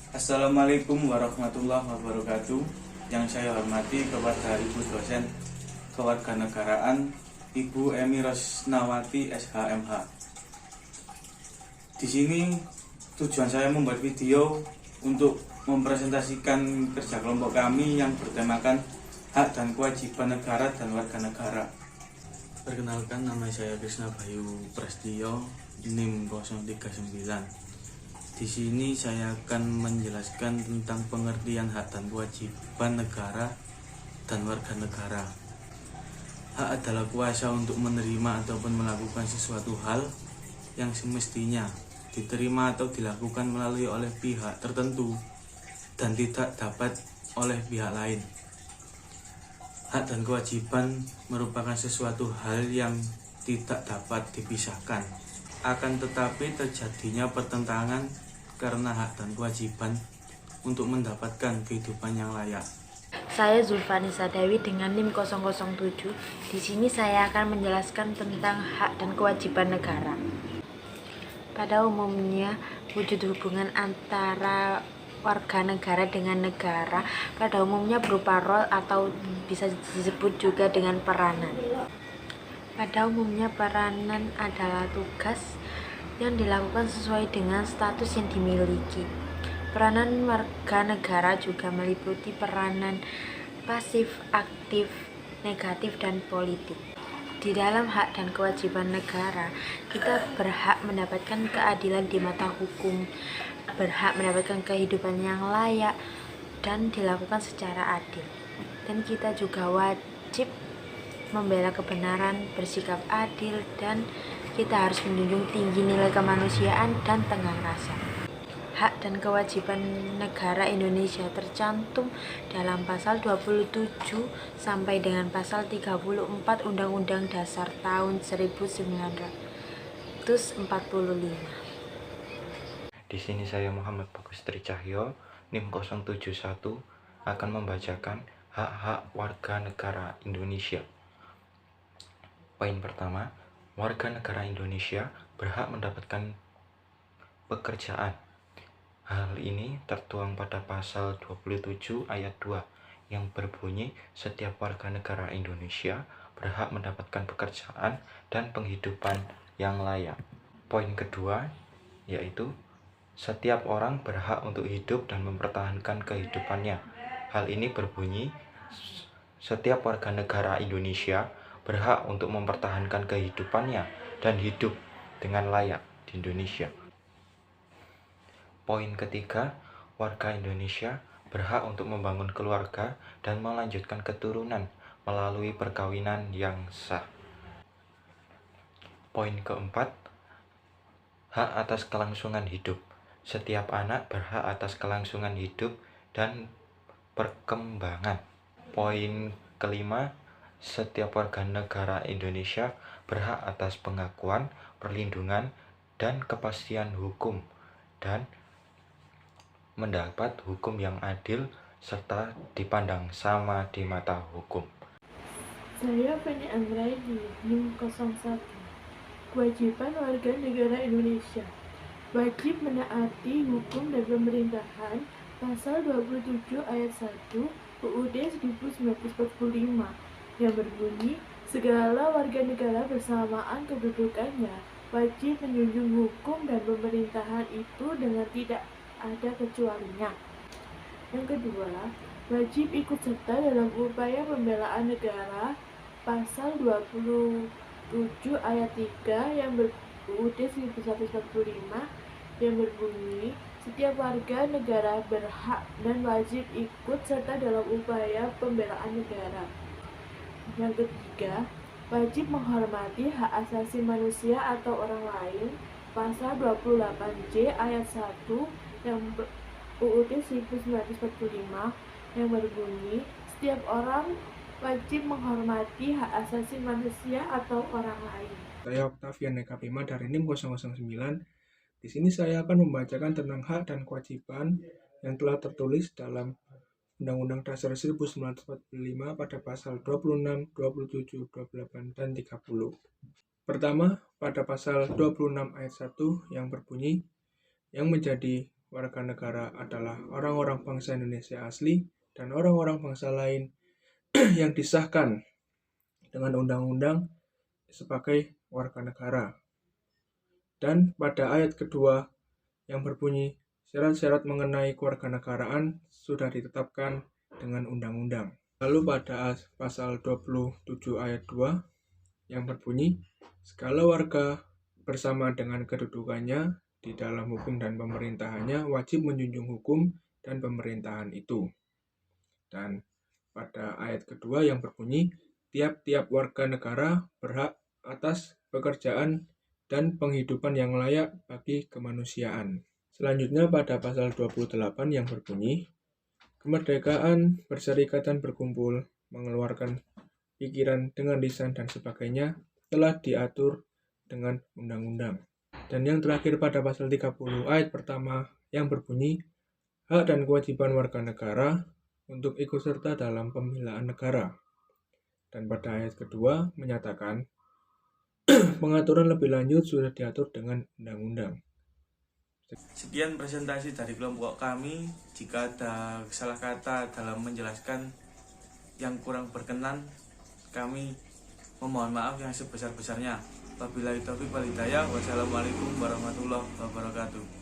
Assalamualaikum warahmatullahi wabarakatuh. Yang saya hormati kepada Ibu dosen kewarganegaraan Ibu Emi Rosnawati SHMH. Di sini tujuan saya membuat video untuk mempresentasikan kerja kelompok kami yang bertemakan hak dan kewajiban negara dan warga negara. Perkenalkan, nama saya Krisna Bayu Prestio, NIM 039. Di sini saya akan menjelaskan tentang pengertian hak dan kewajiban negara dan warga negara. Hak adalah kuasa untuk menerima ataupun melakukan sesuatu hal yang semestinya diterima atau dilakukan melalui oleh pihak tertentu dan tidak dapat oleh pihak lain. Hak dan kewajiban merupakan sesuatu hal yang tidak dapat dipisahkan. Akan tetapi terjadinya pertentangan karena hak dan kewajiban untuk mendapatkan kehidupan yang layak. Saya Zulfanisa Dewi dengan NIM 007. Di sini saya akan menjelaskan tentang hak dan kewajiban negara. Pada umumnya, wujud hubungan antara warga negara dengan negara pada umumnya berupa role atau bisa disebut juga dengan peranan. Pada umumnya, peranan adalah tugas yang dilakukan sesuai dengan status yang dimiliki. Peranan warga negara juga meliputi peranan pasif, aktif, negatif, dan politik. Di dalam hak dan kewajiban negara, kita berhak mendapatkan keadilan di mata hukum, berhak mendapatkan kehidupan yang layak dan dilakukan secara adil. Dan kita juga wajib membela kebenaran, bersikap adil, dan kita harus menjunjung tinggi nilai kemanusiaan dan tenggang rasa. Hak dan kewajiban negara Indonesia tercantum dalam pasal 27 sampai dengan pasal 34 Undang-Undang Dasar tahun 1945. Di sini saya Muhammad Bagus Tricahyo, NIM 071 akan membacakan hak-hak warga negara Indonesia. Poin pertama, warga negara Indonesia berhak mendapatkan pekerjaan. Hal ini tertuang pada pasal 27 ayat 2 yang berbunyi setiap warga negara Indonesia berhak mendapatkan pekerjaan dan penghidupan yang layak. Poin kedua yaitu setiap orang berhak untuk hidup dan mempertahankan kehidupannya. Hal ini berbunyi setiap warga negara Indonesia berhak untuk mempertahankan kehidupannya dan hidup dengan layak di Indonesia. Poin ketiga, warga Indonesia berhak untuk membangun keluarga dan melanjutkan keturunan melalui perkawinan yang sah. Poin keempat, hak atas kelangsungan hidup. Setiap anak berhak atas kelangsungan hidup dan perkembangan. Poin kelima, setiap warga negara Indonesia berhak atas pengakuan, perlindungan, dan kepastian hukum dan mendapat hukum yang adil serta dipandang sama di mata hukum. Saya Feni Anggraini, NIM 01. Kewajiban warga negara Indonesia wajib menaati hukum dan pemerintahan pasal 27 ayat 1 UUD 1945 yang berbunyi segala warga negara bersamaan kedudukannya wajib menjunjung hukum dan pemerintahan itu dengan tidak ada kecualinya. Yang kedua, wajib ikut serta dalam upaya pembelaan negara pasal 27 ayat 3 yang UUD 1945 yang berbunyi setiap warga negara berhak dan wajib ikut serta dalam upaya pembelaan negara. Yang ketiga, wajib menghormati hak asasi manusia atau orang lain pasal 28J ayat 1 yang UUD 1945 yang berbunyi setiap orang wajib menghormati hak asasi manusia atau orang lain. Saya Octavian Nekapima dari NIM 009. Di sini saya akan membacakan tentang hak dan kewajiban yang telah tertulis dalam Undang-Undang Dasar 1945 pada pasal 26, 27, 28, dan 30. Pertama, pada pasal 26 ayat 1 yang berbunyi, yang menjadi warga negara adalah orang-orang bangsa Indonesia asli dan orang-orang bangsa lain yang disahkan dengan undang-undang sebagai warga negara. Dan pada ayat kedua yang berbunyi, syarat-syarat mengenai kewarganegaraan sudah ditetapkan dengan undang-undang. Lalu pada pasal 27 ayat 2 yang berbunyi, segala warga bersama dengan kedudukannya di dalam hukum dan pemerintahannya wajib menjunjung hukum dan pemerintahan itu. Dan pada ayat kedua yang berbunyi, tiap-tiap warga negara berhak atas pekerjaan dan penghidupan yang layak bagi kemanusiaan. Selanjutnya pada pasal 28 yang berbunyi, kemerdekaan berserikat dan berkumpul, mengeluarkan pikiran dengan lisan dan sebagainya telah diatur dengan undang-undang. Dan yang terakhir pada pasal 30 ayat pertama yang berbunyi, hak dan kewajiban warga negara untuk ikut serta dalam pembelaan negara. Dan pada ayat kedua menyatakan, pengaturan lebih lanjut sudah diatur dengan undang-undang. Sekian presentasi dari kelompok kami. Jika ada salah kata dalam menjelaskan yang kurang berkenan, kami memohon maaf yang sebesar-besarnya. Wabillahi taufiq wal hidayah. Wassalamualaikum warahmatullahi wabarakatuh.